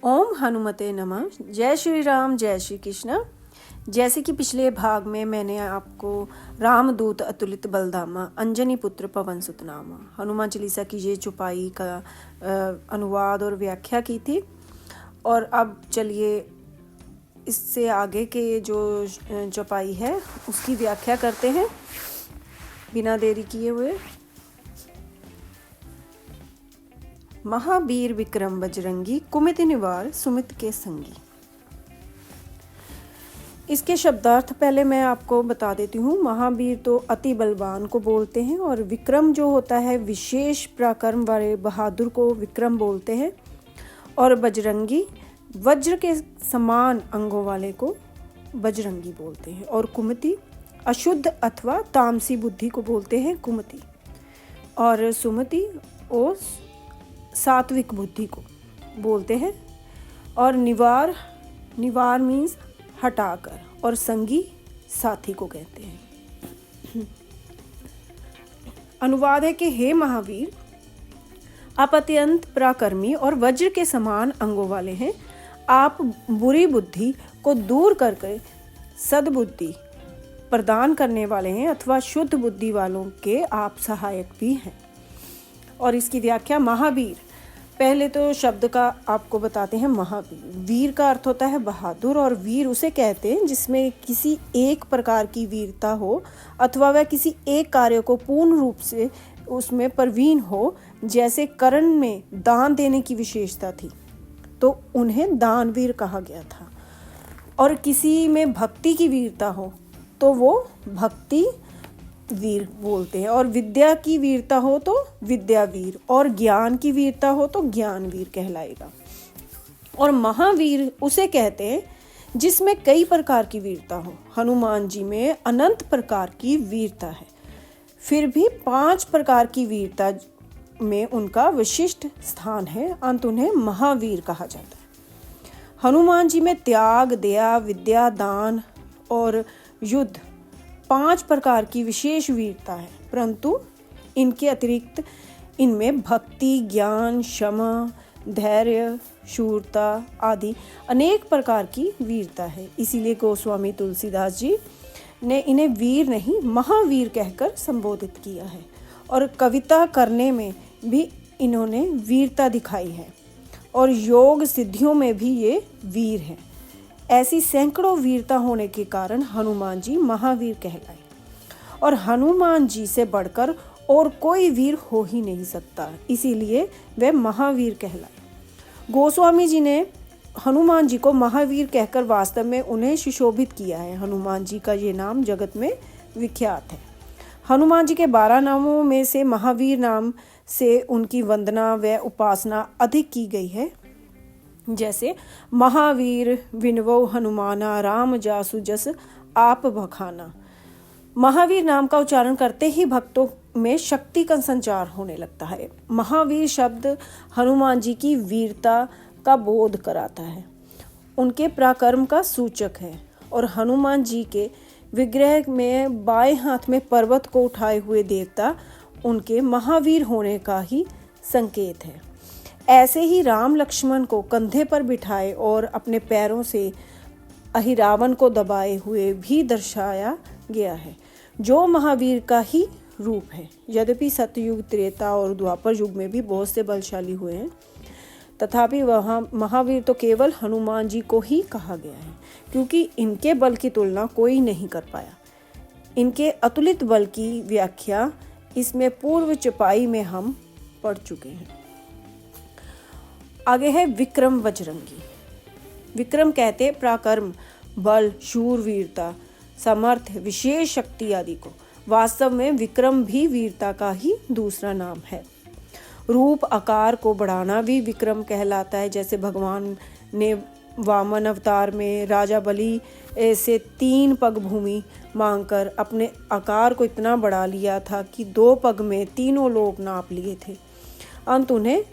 ओम हनुमते नमः। जय श्री राम, जय श्री कृष्ण। जैसे कि पिछले भाग में मैंने आपको रामदूत अतुलित बलधामा अंजनी पुत्र पवन सुत नामा हनुमान चालीसा की ये चौपाई का अनुवाद और व्याख्या की थी। और अब चलिए इससे आगे के जो चौपाई है उसकी व्याख्या करते हैं बिना देरी किए हुए। महावीर विक्रम बजरंगी, कुमित निवार सुमित के संगी। इसके शब्दार्थ पहले मैं आपको बता देती हूँ। महावीर तो अति बलवान को बोलते हैं और विक्रम जो होता है विशेष पराक्रम वाले बहादुर को विक्रम बोलते हैं। और बजरंगी वज्र के समान अंगों वाले को बजरंगी बोलते हैं। और कुमति अशुद्ध अथवा तामसी बुद्धि को बोलते हैं कुमति। और सुमति और सात्विक बुद्धि को बोलते हैं। और निवार मीन्स हटाकर, और संगी साथी को कहते हैं। अनुवाद है कि हे महावीर, आप अत्यंत पराक्रमी और वज्र के समान अंगों वाले हैं। आप बुरी बुद्धि को दूर करके सद्बुद्धि प्रदान करने वाले हैं अथवा शुद्ध बुद्धि वालों के आप सहायक भी हैं। और इसकी व्याख्या महावीर, पहले तो शब्द का आपको बताते हैं। महावीर, वीर का अर्थ होता है बहादुर, और वीर उसे कहते हैं जिसमें किसी एक प्रकार की वीरता हो अथवा वह किसी एक कार्य को पूर्ण रूप से उसमें प्रवीण हो। जैसे कर्ण में दान देने की विशेषता थी तो उन्हें दानवीर कहा गया था। और किसी में भक्ति की वीरता हो तो वो भक्ति वीर बोलते हैं। और विद्या की वीरता हो तो विद्यावीर, और ज्ञान की वीरता हो तो ज्ञानवीर कहलाएगा। और महावीर उसे कहते हैं जिसमें कई प्रकार की वीरता हो। हनुमान जी में अनंत प्रकार की वीरता है, फिर भी 5 प्रकार की वीरता में उनका विशिष्ट स्थान है, अंत उन्हें महावीर कहा जाता है। हनुमान जी में त्याग, दया, विद्या, दान और युद्ध 5 प्रकार की विशेष वीरता है, परंतु इनके अतिरिक्त इनमें भक्ति, ज्ञान, क्षमा, धैर्य, शूरता आदि अनेक प्रकार की वीरता है। इसीलिए गोस्वामी तुलसीदास जी ने इन्हें वीर नहीं महावीर कहकर संबोधित किया है। और कविता करने में भी इन्होंने वीरता दिखाई है, और योग सिद्धियों में भी ये वीर हैं। ऐसी सैकड़ों वीरता होने के कारण हनुमान जी महावीर कहलाए। और हनुमान जी से बढ़कर और कोई वीर हो ही नहीं सकता, इसीलिए वे महावीर कहलाए। गोस्वामी जी ने हनुमान जी को महावीर कहकर वास्तव में उन्हें सुशोभित किया है। हनुमान जी का ये नाम जगत में विख्यात है। हनुमान जी के 12 नामों में से महावीर नाम से उनकी वंदना व उपासना अधिक की गई है। जैसे महावीर विनवो हनुमाना, राम जासु जस आप बखाना। महावीर नाम का उच्चारण करते ही भक्तों में शक्ति का संचार होने लगता है। महावीर शब्द हनुमान जी की वीरता का बोध कराता है, उनके पराक्रम का सूचक है। और हनुमान जी के विग्रह में बाएं हाथ में पर्वत को उठाए हुए देवता उनके महावीर होने का ही संकेत है। ऐसे ही राम लक्ष्मण को कंधे पर बिठाए और अपने पैरों से अहिरावण को दबाए हुए भी दर्शाया गया है, जो महावीर का ही रूप है। यद्यपि सतयुग, त्रेता और द्वापर युग में भी बहुत से बलशाली हुए हैं, तथापि वहाँ महावीर तो केवल हनुमान जी को ही कहा गया है, क्योंकि इनके बल की तुलना कोई नहीं कर पाया। इनके अतुलित बल की व्याख्या इसमें पूर्व चौपाई में हम पढ़ चुके हैं। आगे है विक्रम बजरंगी। विक्रम कहते पराक्रम, बल, शूरवीरता, सामर्थ्य, विशेष शक्ति आदि को। वास्तव में विक्रम भी वीरता का ही दूसरा नाम है। रूप आकार को बढ़ाना भी विक्रम कहलाता है। जैसे भगवान ने वामन अवतार में राजा बलि से 3 पग भूमि मांगकर अपने आकार को इतना बढ़ा लिया था कि 2 पग में तीनों लोग नाप लिए थे। अंत उन्हें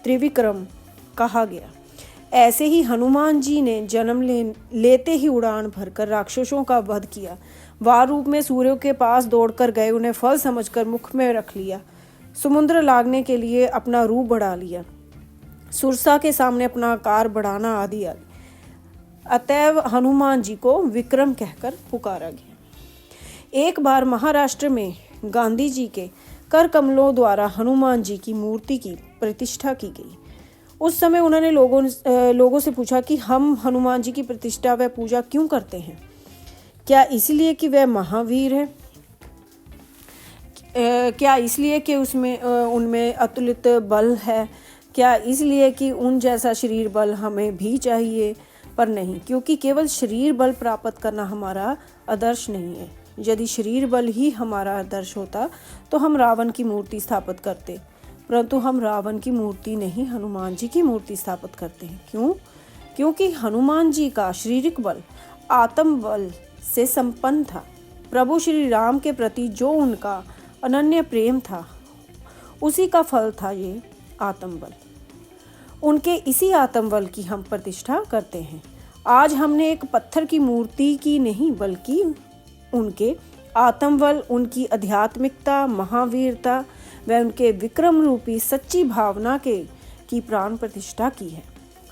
त्रिविक्रम कहा गया। ऐसे ही हनुमान जी ने जन्म लेते ही उड़ान भरकर राक्षसों का वध किया। वार रूप में सूर्य के पास दौड़कर गए, उन्हें फल समझकर मुख में रख लिया। समुद्र लागने के लिए अपना रूप बढ़ा लिया। सुरसा के सामने अपना आकार बढ़ाना आदि आदि। अतएव हनुमान जी को विक्रम कहकर पुकारा गया। एक बार महाराष्ट्र में गांधी जी के कर कमलों द्वारा हनुमान जी की मूर्ति की प्रतिष्ठा की गई। उस समय उन्होंने लोगों से पूछा कि हम हनुमान जी की प्रतिष्ठा व पूजा क्यों करते हैं? क्या इसलिए कि वह महावीर है? क्या इसलिए कि उनमें अतुलित बल है? क्या इसलिए कि उन जैसा शरीर बल हमें भी चाहिए? पर नहीं, क्योंकि केवल शरीर बल प्राप्त करना हमारा आदर्श नहीं है। यदि शरीर बल ही हमारा आदर्श होता तो हम रावण की मूर्ति स्थापित करते, परंतु हम रावण की मूर्ति नहीं, हनुमान जी की मूर्ति स्थापित करते हैं। क्यों? क्योंकि हनुमान जी का शारीरिक बल आत्म बल से संपन्न था। प्रभु श्री राम के प्रति जो उनका अनन्य प्रेम था, उसी का फल था ये आत्म बल। उनके इसी आत्म बल की हम प्रतिष्ठा करते हैं। आज हमने एक पत्थर की मूर्ति की नहीं, बल्कि उनके आत्म बल, उनकी आध्यात्मिकता, महावीरता व उनके विक्रम रूपी सच्ची भावना की प्राण प्रतिष्ठा की है।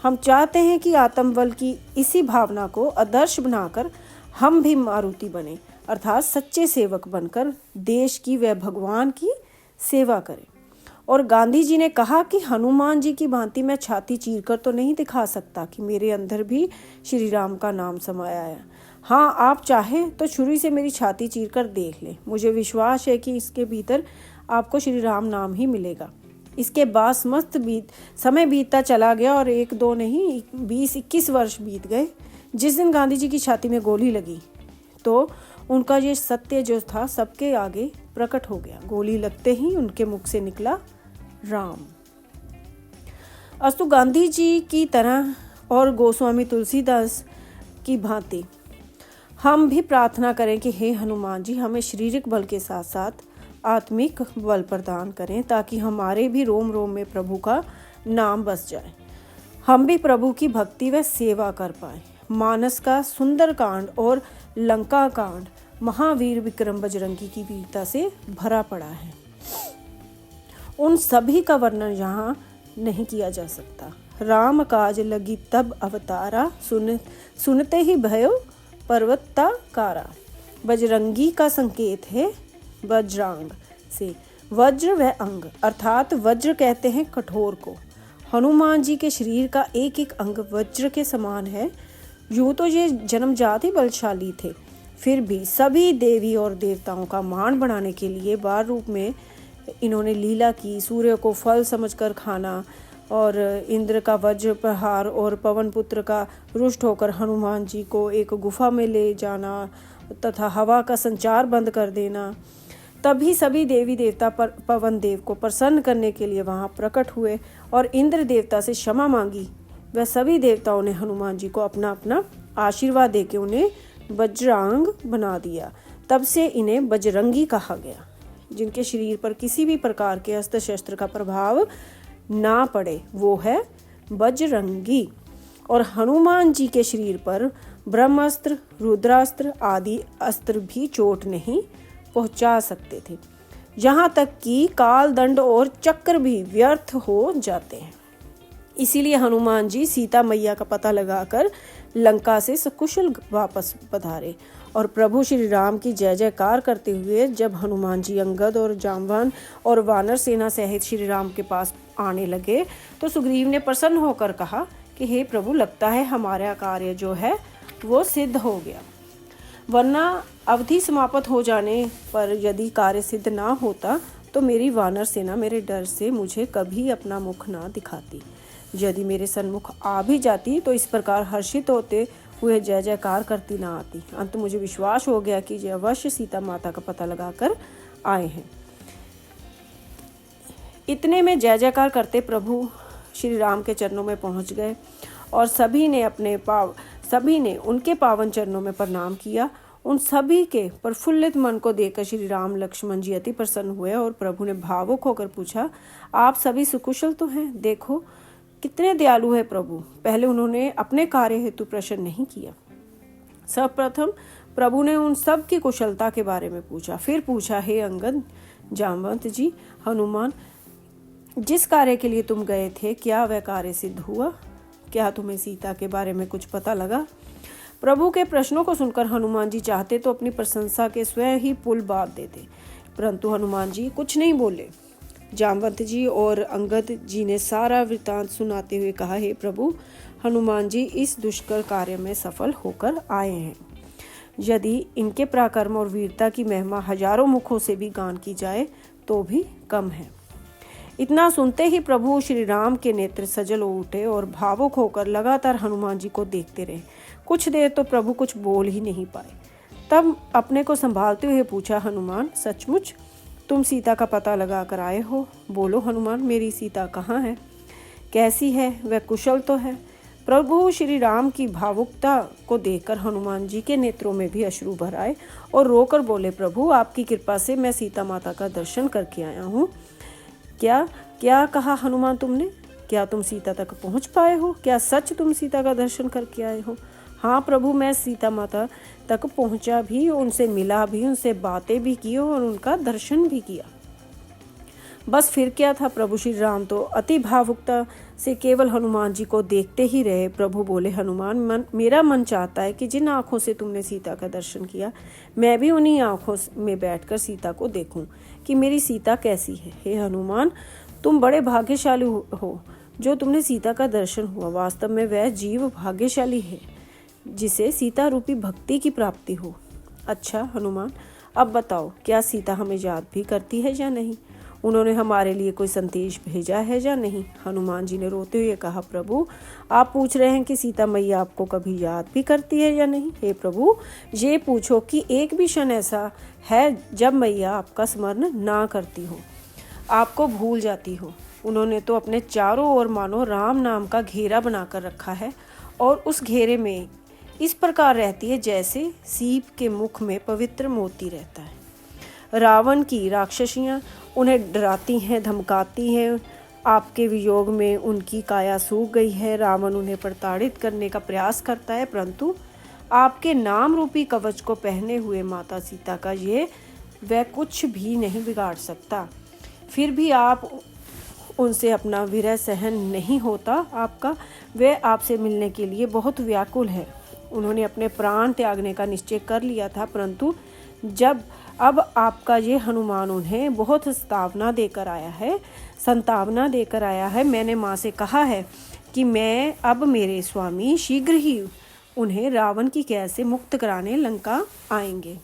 हम चाहते हैं कि आत्म बल की इसी भावना को आदर्श बनाकर हम भी मारुति बने, अर्थात सच्चे सेवक बनकर देश की व भगवान की सेवा करें। और गांधी जी ने कहा कि हनुमान जी की भांति मैं छाती चीरकर तो नहीं दिखा सकता कि मेरे अंदर भी श्री राम का नाम समाया है। हाँ, आप चाहे तो छुरी से मेरी छाती चीरकर देख लें, मुझे विश्वास है कि इसके भीतर आपको श्री राम नाम ही मिलेगा। इसके बाद समय बीतता चला गया और 1-2 नहीं 20-21 वर्ष बीत गए। जिस दिन गांधी जी की छाती में गोली लगी तो उनका ये सत्य जो था सबके आगे प्रकट हो गया। गोली लगते ही उनके मुख से निकला राम। अस्तु गांधी जी की तरह और गोस्वामी तुलसीदास की भांति हम भी प्रार्थना करें कि हे हनुमान जी, हमें शारीरिक बल के साथ साथ आत्मिक बल प्रदान करें, ताकि हमारे भी रोम रोम में प्रभु का नाम बस जाए, हम भी प्रभु की भक्ति व सेवा कर पाए। मानस का सुंदर कांड और लंका कांड महावीर विक्रम बजरंगी की वीरता से भरा पड़ा है। उन सभी का वर्णन यहाँ नहीं किया जा सकता। राम काज लगी तब अवतारा, सुनते ही भयो पर्वता कारा। बजरंगी का संकेत है वज्रांग से, वज्र व अंग, अर्थात वज्र कहते हैं कठोर को। हनुमान जी के शरीर का एक एक अंग वज्र के समान है। यूँ तो ये जन्मजात ही बलशाली थे, फिर भी सभी देवी और देवताओं का मान बढ़ाने के लिए बार रूप में इन्होंने लीला की। सूर्य को फल समझकर खाना और इंद्र का वज्र प्रहार और पवन पुत्र का रुष्ट होकर हनुमान जी को एक गुफा में ले जाना तथा हवा का संचार बंद कर देना। तभी सभी देवी देवता पवन देव को प्रसन्न करने के लिए वहां प्रकट हुए और इंद्र देवता से क्षमा मांगी। वह सभी देवताओं ने हनुमान जी को अपना अपना आशीर्वाद देके उन्हें वज्रांग बना दिया। तब से इन्हें बजरंगी कहा गया। जिनके शरीर पर किसी भी प्रकार के अस्त्र शस्त्र का प्रभाव ना पड़े वो है बजरंगी। और हनुमान जी के शरीर पर ब्रह्मास्त्र, रुद्रास्त्र आदि अस्त्र भी चोट नहीं पहुंचा सकते थे। यहाँ तक कि काल दंड और चक्र भी व्यर्थ हो जाते हैं। इसीलिए हनुमान जी सीता मैया का पता लगाकर लंका से सकुशल वापस पधारे और प्रभु श्री राम की जय जयकार करते हुए जब हनुमान जी अंगद और जाम्बवान और वानर सेना सहित श्री राम के पास आने लगे तो सुग्रीव ने प्रसन्न होकर कहा कि हे प्रभु, लगता है हमारा कार्य जो है वो सिद्ध हो गया, वरना अवधि समाप्त हो जाने पर यदि कार्य सिद्ध ना होता तो मेरी वानर सेना मेरे डर से मुझे कभी अपना मुख ना दिखाती। यदि मेरे सन्मुख आ भी जाती तो इस प्रकार हर्षित होते हुए जय जयकार करती ना आती। अंत मुझे विश्वास हो गया कि ये अवश्य सीता माता का पता लगाकर आए हैं। इतने में जय जयकार करते प्रभु श्री राम के चरणों में पहुंच गए और सभी ने उनके पावन चरणों में प्रणाम किया। उन सभी के प्रफुल्लित मन को देखकर श्री राम लक्ष्मण जी अति प्रसन्न हुए और प्रभु ने भावुक होकर पूछा, आप सभी सुकुशल तो हैं? देखो कितने दयालु है प्रभु। पहले उन्होंने अपने कार्य हेतु प्रश्न नहीं किया। सर्वप्रथम प्रभु ने उन सब की कुशलता के बारे में पूछा, फिर पूछा, हे अंगद, जामवंत जी, हनुमान, जिस कार्य के लिए तुम गए थे क्या वह कार्य सिद्ध हुआ? क्या तुम्हें सीता के बारे में कुछ पता लगा? प्रभु के प्रश्नों को सुनकर हनुमान जी चाहते तो अपनी प्रशंसा के स्वयं ही पुल बांध देते, परंतु हनुमान जी कुछ नहीं बोले। जामवंत जी और अंगद जी ने सारा वृतांत सुनाते हुए कहा, हे प्रभु, हनुमान जी इस दुष्कर कार्य में सफल होकर आए हैं। यदि इनके पराक्रम और वीरता की महिमा हजारों मुखों से भी गान की जाए तो भी कम है। इतना सुनते ही प्रभु श्री राम के नेत्र सजल हो उठे और भावुक होकर लगातार हनुमान जी को देखते रहे। कुछ देर तो प्रभु कुछ बोल ही नहीं पाए। तब अपने को संभालते हुए पूछा, हनुमान, सचमुच तुम सीता का पता लगा कर आए हो? बोलो हनुमान, मेरी सीता कहाँ है? कैसी है? वह कुशल तो है? प्रभु श्री राम की भावुकता को देखकर हनुमान जी के नेत्रों में भी अश्रु भर आए और रोकर बोले, प्रभु, आपकी कृपा से मैं सीता माता का दर्शन करके आया हूँ। क्या क्या कहा हनुमान तुमने? क्या तुम सीता तक पहुँच पाए हो? क्या सच तुम सीता का दर्शन करके आए हो? हाँ प्रभु, मैं सीता माता तक पहुँचा भी, उनसे मिला भी, उनसे बातें भी की और उनका दर्शन भी किया। बस फिर क्या था? प्रभु श्री राम तो अति भावुकता से केवल हनुमान जी को देखते ही रहे। प्रभु बोले, हनुमान, मेरा मन चाहता है कि जिन आँखों से तुमने सीता का दर्शन किया, मैं भी उन्हीं आँखों में बैठकर सीता को देखूं कि मेरी सीता कैसी है। हे हनुमान, तुम बड़े भाग्यशाली हो जो तुमने सीता का दर्शन हुआ। वास्तव में वह जीव भाग्यशाली है जिसे सीता रूपी भक्ति की प्राप्ति हो। अच्छा हनुमान, अब बताओ, क्या सीता हमें याद भी करती है या नहीं? उन्होंने हमारे लिए कोई संदेश भेजा है या नहीं? हनुमान जी ने रोते हुए कहा, प्रभु, आप पूछ रहे हैं कि सीता मैया आपको कभी याद भी करती है या नहीं? हे प्रभु, ये पूछो कि एक भी क्षण ऐसा है जब मैया आपका स्मरण ना करती हो, आपको भूल जाती हो। उन्होंने तो अपने चारों ओर मानो राम नाम का घेरा बनाकर रखा है और उस घेरे में इस प्रकार रहती है जैसे सीप के मुख में पवित्र मोती रहता है। रावण की राक्षसियाँ उन्हें डराती हैं, धमकाती हैं। आपके वियोग में उनकी काया सूख गई है। रावण उन्हें प्रताड़ित करने का प्रयास करता है, परंतु आपके नाम रूपी कवच को पहने हुए माता सीता का ये वह कुछ भी नहीं बिगाड़ सकता। फिर भी आप उनसे अपना विरह सहन नहीं होता आपका। वे आपसे मिलने के लिए बहुत व्याकुल है। उन्होंने अपने प्राण त्यागने का निश्चय कर लिया था, परंतु जब अब आपका ये हनुमान उन्हें बहुत संतावना देकर आया है। मैंने माँ से कहा है कि अब मेरे स्वामी शीघ्र ही उन्हें रावण की कैद से मुक्त कराने लंका आएंगे।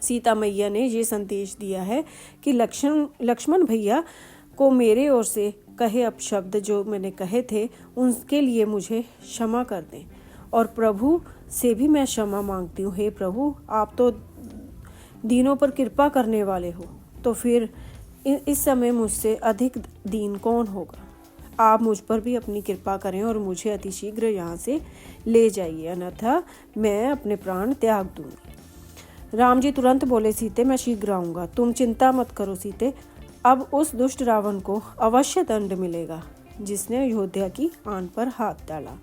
सीता मैया ने ये संदेश दिया है कि लक्ष्मण भैया को मेरे ओर से कहे अपशब्द जो मैंने कहे थे उनके लिए मुझे क्षमा कर दें, और प्रभु से भी मैं क्षमा मांगती हूँ। हे प्रभु, आप तो दीनों पर कृपा करने वाले हो, तो फिर इस समय मुझसे अधिक दीन कौन होगा? आप मुझ पर भी अपनी कृपा करें और मुझे अतिशीघ्र यहाँ से ले जाइए, अन्यथा मैं अपने प्राण त्याग दूंगी। राम जी तुरंत बोले, सीते, मैं शीघ्र आऊँगा, तुम चिंता मत करो सीते। अब उस दुष्ट रावण को अवश्य दंड मिलेगा जिसने अयोध्या की आन पर हाथ डाला।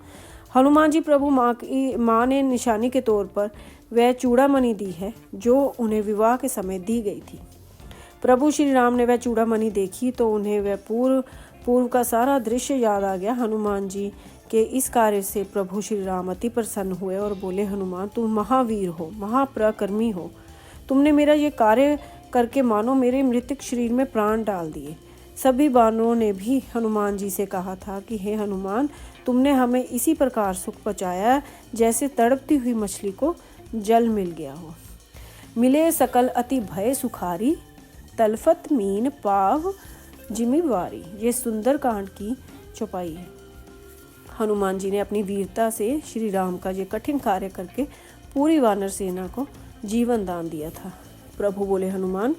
हनुमान जी प्रभु माँ ने निशानी के तौर पर वह चूड़ामणि दी है जो उन्हें विवाह के समय दी गई थी। प्रभु श्री राम ने वह चूड़ामणि देखी तो उन्हें वह पूर्व का सारा दृश्य याद आ गया। हनुमान जी के इस कार्य से प्रभु श्री राम अति प्रसन्न हुए और बोले, हनुमान, तुम महावीर हो, महापराक्रमी हो। तुमने मेरा ये कार्य करके मानो मेरे मृतक शरीर में प्राण डाल दिए। सभी वानरों ने भी हनुमान जी से कहा था कि हे हनुमान, तुमने हमें इसी प्रकार सुख पहुँचाया जैसे तड़पती हुई मछली को जल मिल गया हो। मिले सकल अति भय सुखारी, तलफत मीन पाव जिम्मेवारी। ये सुंदर कांड की चौपाई है। हनुमान जी ने अपनी वीरता से श्री राम का ये कठिन कार्य करके पूरी वानर सेना को जीवन दान दिया था। प्रभु बोले, हनुमान,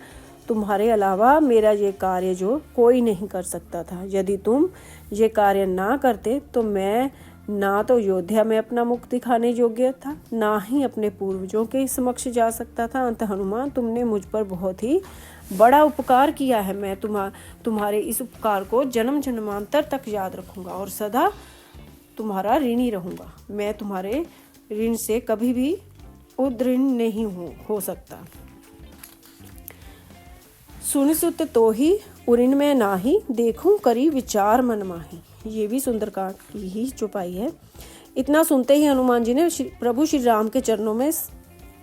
तुम्हारे अलावा मेरा ये कार्य जो कोई नहीं कर सकता था। यदि तुम ये कार्य ना करते तो मैं ना तो अयोध्या में अपना मुख दिखाने योग्य था, ना ही अपने पूर्वजों के समक्ष जा सकता था। अंत हनुमान, तुमने मुझ पर बहुत ही बड़ा उपकार किया है। मैं तुम्हारे इस उपकार को जन्म जन्मांतर तक याद रखूंगा और सदा तुम्हारा ऋणी रहूंगा। मैं तुम्हारे ऋण से कभी भी उद्ऋण नहीं हो सकता। सुन सुत तो ही और इनमें नाही देखूं करी विचार मन माही। ये भी सुंदरकांड की ही चौपाई है। इतना सुनते ही हनुमान जी ने प्रभु श्री राम के चरणों में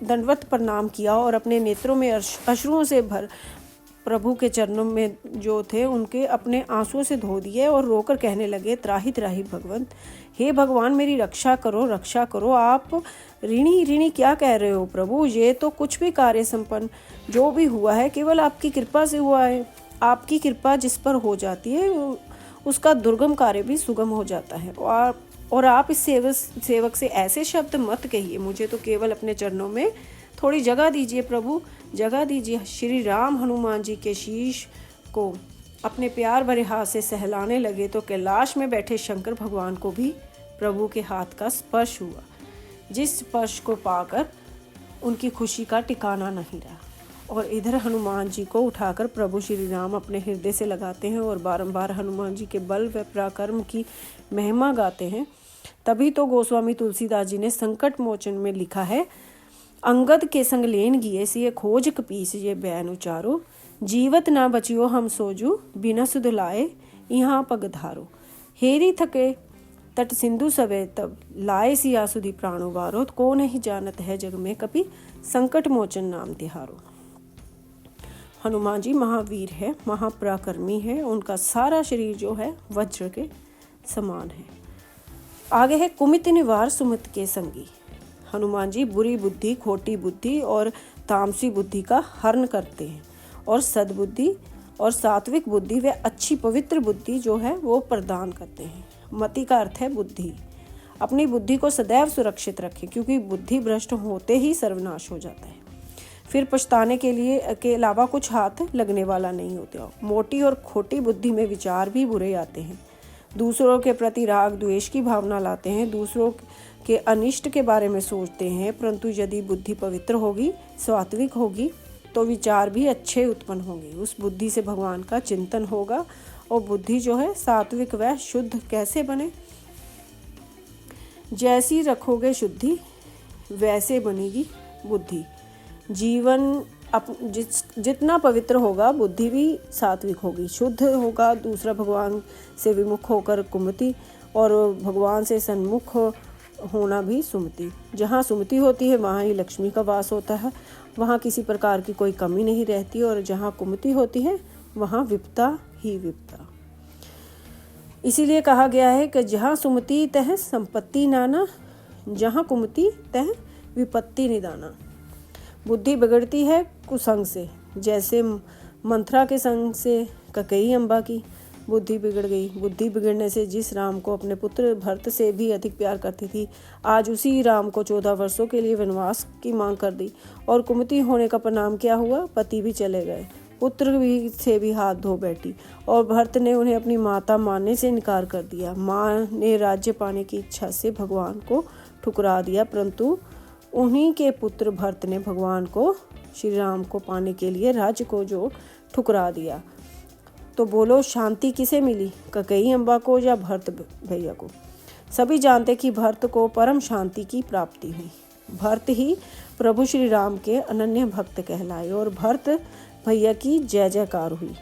दंडवत प्रणाम किया और अपने नेत्रों में अश्रुओं से भर प्रभु के चरणों में जो थे उनके अपने आंसुओं से धो दिए और रोकर कहने लगे, त्राहि त्राहि भगवंत, हे भगवान मेरी रक्षा करो, रक्षा करो। आप ऋणी ऋणी क्या कह रहे हो प्रभु? ये तो कुछ भी कार्य संपन्न जो भी हुआ है केवल आपकी कृपा से हुआ है। आपकी कृपा जिस पर हो जाती है उसका दुर्गम कार्य भी सुगम हो जाता है। और आप इस सेवक से ऐसे शब्द मत कहिए। मुझे तो केवल अपने चरणों में थोड़ी जगह दीजिए प्रभु, जगह दीजिए। श्री राम हनुमान जी के शीश को अपने प्यार भरे हाथ से सहलाने लगे तो कैलाश में बैठे शंकर भगवान को भी प्रभु के हाथ का स्पर्श हुआ, जिस स्पर्श को पाकर उनकी खुशी का ठिकाना नहीं रहा। और इधर हनुमान जी को उठाकर प्रभु श्री राम अपने हृदय से लगाते हैं और बारंबार हनुमान जी के बल व पराक्रम की महिमा गाते हैं। तभी तो गोस्वामी तुलसीदास जी ने संकट मोचन में लिखा है, अंगद के संग लेन गिए सिए खोज कपीस ये बैन उचारो, जीवत ना बचियो हम सोजू बिना सुध लाए यहाँ पग धारो, हेरी थके तट सिंधु सवे तब लाए सिया सुधी प्राणो बारो, को नहीं जानत है जग में कपि संकट मोचन नाम तिहारो। हनुमान जी महावीर है, महापराक्रमी है। उनका सारा शरीर जो है वज्र के समान है। आगे है कुमित निवार सुमित के संगी। हनुमान जी बुरी बुद्धि, खोटी बुद्धि और तामसी बुद्धि का हरण करते हैं और सद्बुद्धि और सात्विक बुद्धि व अच्छी पवित्र बुद्धि जो है वो प्रदान करते हैं। मति का अर्थ है बुद्धि। अपनी बुद्धि को सदैव सुरक्षित रखें क्योंकि बुद्धि भ्रष्ट होते ही सर्वनाश हो जाता है, फिर पछताने के अलावा कुछ हाथ लगने वाला नहीं होता। मोटी और खोटी बुद्धि में विचार भी बुरे आते हैं, दूसरों के प्रति राग द्वेष की भावना लाते हैं, दूसरों के अनिष्ट के बारे में सोचते हैं। परंतु यदि बुद्धि पवित्र होगी, सात्विक होगी तो विचार भी अच्छे उत्पन्न होंगे। उस बुद्धि से भगवान का चिंतन होगा और बुद्धि जो है सात्विक व शुद्ध कैसे बने? जैसी रखोगे शुद्धि वैसे बनेगी बुद्धि। जीवन जितना पवित्र होगा बुद्धि भी सात्विक होगी, शुद्ध होगा। दूसरा भगवान से विमुख होकर कुमति और भगवान से सन्मुख होना भी सुमति। जहाँ सुमति होती है वहाँ ही लक्ष्मी का वास होता है, वहाँ किसी प्रकार की कोई कमी नहीं रहती। और जहाँ कुमति होती है वहाँ विपदा ही विपदा। इसीलिए कहा गया है कि जहाँ सुमति तह संपत्ति नाना, जहाँ कुमति तह विपत्ति निदाना। बुद्धि बिगड़ती है कुसंग से, जैसे मंथरा के संग से ककई अम्बा की बुद्धि बिगड़ गई। बुद्धि बिगड़ने से जिस राम को अपने पुत्र भरत से भी अधिक प्यार करती थी, आज उसी राम को 14 वर्षों के लिए वनवास की मांग कर दी। और कुमति होने का परिणाम क्या हुआ? पति भी चले गए, पुत्र भी से भी हाथ धो बैठी और भरत ने उन्हें अपनी माता मानने से इनकार कर दिया। माँ ने राज्य पाने की इच्छा से भगवान को ठुकरा दिया, परंतु उन्हीं के पुत्र भरत ने भगवान को, श्री राम को पाने के लिए राज्य को जो ठुकरा दिया। तो बोलो शांति किसे मिली, ककई अम्बा को या भरत भैया को? सभी जानते कि भरत को परम शांति की प्राप्ति हुई। भरत ही प्रभु श्री राम के अनन्य भक्त कहलाए और भरत भैया की जय जयकार हुई।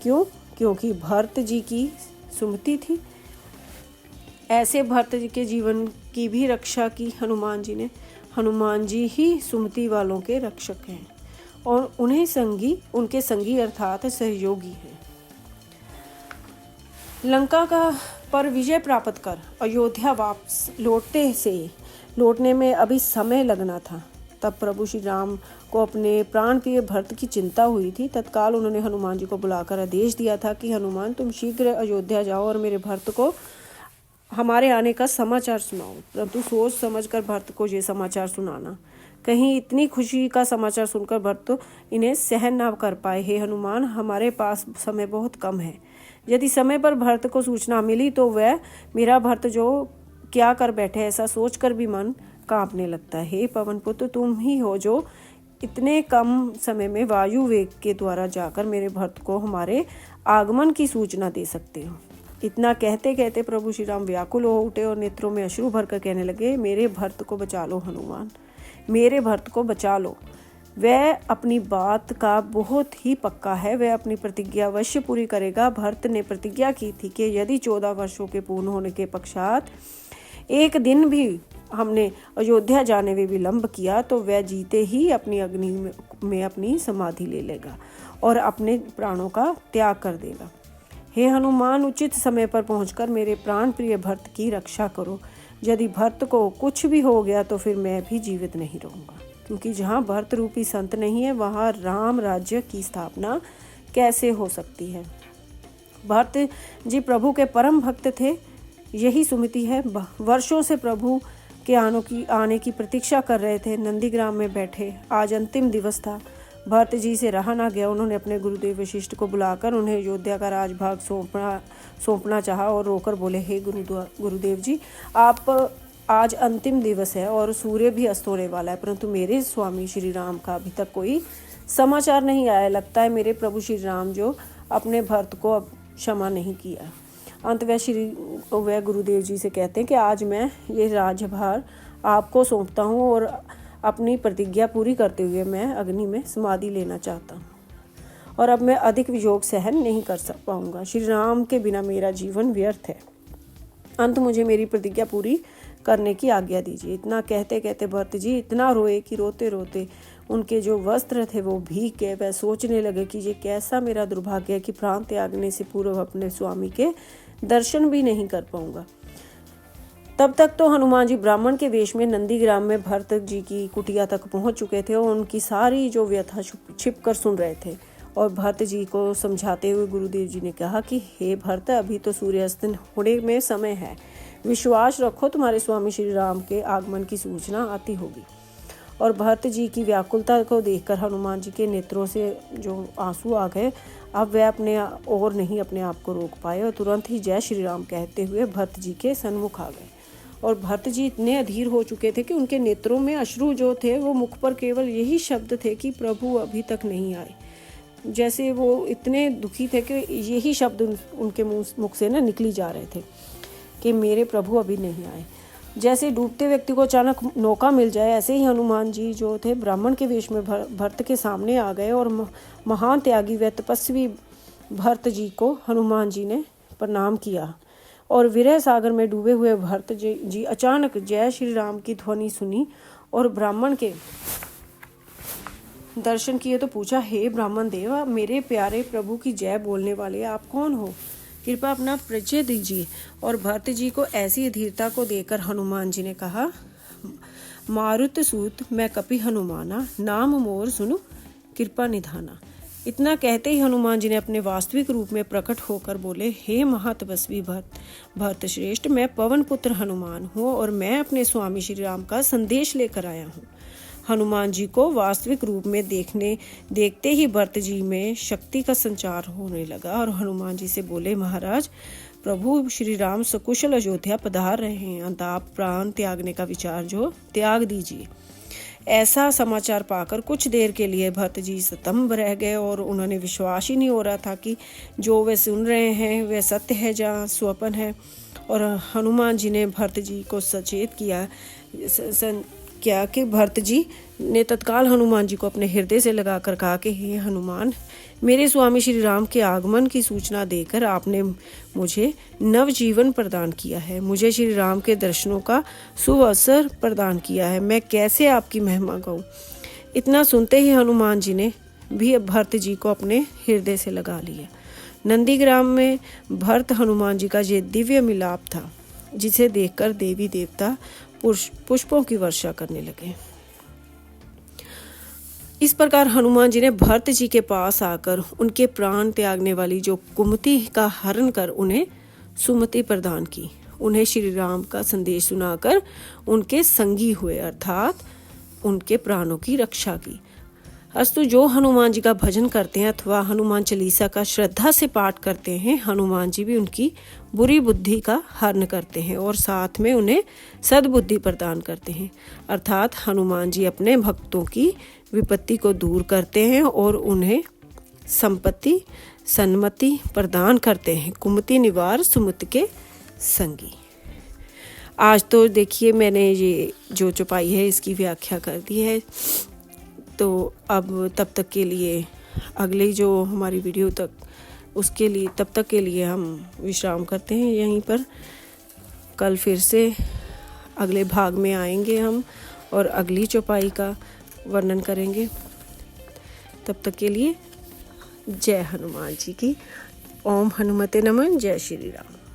क्यों? क्योंकि भरत जी की सुमति थी। ऐसे भरत जी के जीवन की भी रक्षा की हनुमान जी ने। हनुमान जी ही सुमति वालों के रक्षक हैं और उन्हें संगी, उनके संगी अर्थात सहयोगी हैं। लंका का पर विजय प्राप्त कर अयोध्या वापस लौटने में अभी समय लगना था। तब प्रभु श्री राम को अपने प्राण प्रिय भरत की चिंता हुई थी। तत्काल उन्होंने हनुमान जी को बुलाकर आदेश दिया था कि हनुमान, तुम शीघ्र अयोध्या जाओ और मेरे भरत को हमारे आने का समाचार सुनाओ। परंतु सोच समझकर भरत को ये समाचार सुनाना, कहीं इतनी खुशी का समाचार सुनकर भरत तो इन्हें सहन ना कर पाए। हे हनुमान, हमारे पास समय बहुत कम है। यदि समय पर भरत को सूचना मिली तो वह मेरा भरत जो क्या कर बैठे, ऐसा सोचकर भी मन कांपने लगता है। हे पवन पुत्र, तुम ही हो जो इतने कम समय में वायु वेग के द्वारा जाकर मेरे भरत को हमारे आगमन की सूचना दे सकते हो। इतना कहते कहते प्रभु श्री राम व्याकुल हो उठे और नेत्रों में अश्रु भरकर कहने लगे, मेरे भरत को बचा लो हनुमान, मेरे भरत को बचा लो। वह अपनी बात का बहुत ही पक्का है, वह अपनी प्रतिज्ञा अवश्य पूरी करेगा। भरत ने प्रतिज्ञा की थी कि यदि 14 वर्षों के पूर्ण होने के पश्चात एक दिन भी हमने अयोध्या जाने में विलंब किया तो वह जीते ही अपनी अग्नि में अपनी समाधि ले लेगा और अपने प्राणों का त्याग कर देगा। हे हनुमान, उचित समय पर पहुंचकर मेरे प्राण प्रिय भरत की रक्षा करो। यदि भरत को कुछ भी हो गया तो फिर मैं भी जीवित नहीं रहूँगा, क्योंकि जहाँ भरत रूपी संत नहीं है वहाँ राम राज्य की स्थापना कैसे हो सकती है। भरत जी प्रभु के परम भक्त थे, यही सुमति है। वर्षों से प्रभु के आने की प्रतीक्षा कर रहे थे। नंदीग्राम में बैठे, आज अंतिम दिवस था। भरत जी से रहा ना गया। उन्होंने अपने गुरुदेव वशिष्ठ को बुलाकर उन्हें अयोध्या का राजभाग सौंपना चाहा और रोकर बोले, हे गुरुदेव जी, आप आज अंतिम दिवस है और सूर्य भी अस्त होने वाला है, परंतु मेरे स्वामी श्री राम का अभी तक कोई समाचार नहीं आया। लगता है मेरे प्रभु श्री राम जो अपने भरत को अब क्षमा नहीं किया। अंत वह गुरुदेव जी से कहते हैं कि आज मैं ये राजभार आपको सौंपता हूँ और अपनी प्रतिज्ञा पूरी करते हुए मैं अग्नि में समाधि लेना चाहता हूँ और अब मैं अधिक वियोग सहन नहीं कर पाऊँगा। श्री राम के बिना मेरा जीवन व्यर्थ है। अंत मुझे मेरी प्रतिज्ञा पूरी करने की आज्ञा दीजिए। इतना कहते कहते भरत जी इतना रोए कि रोते रोते उनके जो वस्त्र थे वो भीग गए। वह सोचने लगे कि ये कैसा मेरा दुर्भाग्य है कि प्राण त्यागने से पूर्व अपने स्वामी के दर्शन भी नहीं कर पाऊंगा। तब तक तो हनुमान जी ब्राह्मण के वेश में नंदीग्राम में भरत जी की कुटिया तक पहुंच चुके थे और उनकी सारी जो व्यथा छिप कर सुन रहे थे। और भरत जी को समझाते हुए गुरुदेव जी ने कहा कि हे भरत, अभी तो सूर्यास्त होने में समय है, विश्वास रखो, तुम्हारे स्वामी श्री राम के आगमन की सूचना आती होगी। और भरत जी की व्याकुलता को देखकर हनुमान जी के नेत्रों से जो आंसू आ गए। अब वह अपने आप को रोक पाए और तुरंत ही जय श्री राम कहते हुए भरत जी के सन्मुख आ गए। और भरत जी इतने अधीर हो चुके थे कि उनके नेत्रों में अश्रु जो थे वो मुख पर केवल यही शब्द थे कि प्रभु अभी तक नहीं आए। जैसे वो इतने दुखी थे कि यही शब्द उनके मुख से ना निकली जा रहे थे कि मेरे प्रभु अभी नहीं आए। जैसे डूबते व्यक्ति को अचानक नौका मिल जाए, ऐसे ही हनुमान जी जो थे ब्राह्मण के वेश में भरत के सामने आ गए और महान त्यागी व तपस्वी भरत जी को हनुमान जी ने प्रणाम किया। और विरह सागर में डूबे हुए भरत जी अचानक जय श्री राम की ध्वनि सुनी और ब्राह्मण के दर्शन किए तो पूछा, हे ब्राह्मण देव, मेरे प्यारे प्रभु की जय बोलने वाले आप कौन हो? कृपया अपना परिचय दीजिए। और भरत जी को ऐसी अधीरता को देखकर हनुमान जी ने कहा, मारुत सूत मैं कपि हनुमाना, नाम मोर सुनो कृपा निधाना। इतना कहते ही हनुमान जी ने अपने वास्तविक रूप में प्रकट होकर बोले, हे महातपस्वी भरत श्रेष्ठ, मैं पवन पुत्र हनुमान हूँ और मैं अपने स्वामी श्री राम का संदेश लेकर आया हूँ। हनुमान जी को वास्तविक रूप में देखते ही भरत जी में शक्ति का संचार होने लगा और हनुमान जी से बोले, महाराज, प्रभु श्री राम सकुशल अयोध्या पधार रहे हैं, अंत आप प्राण त्यागने का विचार जो त्याग दीजिए। ऐसा समाचार पाकर कुछ देर के लिए भरत जी स्तंभ रह गए और उन्होंने विश्वास ही नहीं हो रहा था कि जो वे सुन रहे हैं वह सत्य है या स्वप्न है। और हनुमान जी ने भरत जी को सचेत किया कि भरत जी ने तत्काल हनुमान जी को अपने हृदय से लगाकर कहा कि हे हनुमान, मेरे स्वामी श्री राम के आगमन की सूचना देकर आपने मुझे नव जीवन प्रदान किया है, मुझे श्री राम के दर्शनों का सुअवसर प्रदान किया है, मैं कैसे आपकी महिमा गाऊं। इतना सुनते ही हनुमान जी ने भी भरत जी को अपने हृदय से लगा लिया। नंदीग्राम में भरत हनुमान जी का ये दिव्य मिलाप था, जिसे देखकर देवी देवता पुष्पों की वर्षा करने लगे। इस प्रकार हनुमान जी ने भरत जी के पास आकर उनके प्राण त्यागने वाली जो कुमति का हरण कर उन्हें सुमति प्रदान की, उन्हें श्री राम का संदेश सुनाकर उनके संगी हुए, अर्थात उनके प्राणों की रक्षा की। अस्तु जो हनुमान जी का भजन करते हैं अथवा हनुमान चालीसा का श्रद्धा से पाठ करते हैं, हनुमान जी भी उनकी बुरी बुद्धि का हरण करते हैं और साथ में उन्हें सद्बुद्धि प्रदान करते हैं, अर्थात हनुमान जी अपने भक्तों की विपत्ति को दूर करते हैं और उन्हें संपत्ति सन्मति प्रदान करते हैं। कुमति निवार सुमति के संगी। आज तो देखिए मैंने ये जो चौपाई है इसकी व्याख्या कर दी है। तो अब तब तक के लिए अगली जो हमारी वीडियो तक उसके लिए तब तक के लिए हम विश्राम करते हैं यहीं पर। कल फिर से अगले भाग में आएंगे हम और अगली चौपाई का वर्णन करेंगे। तब तक के लिए जय हनुमान जी की। ओम हनुमते नमः। जय श्री राम।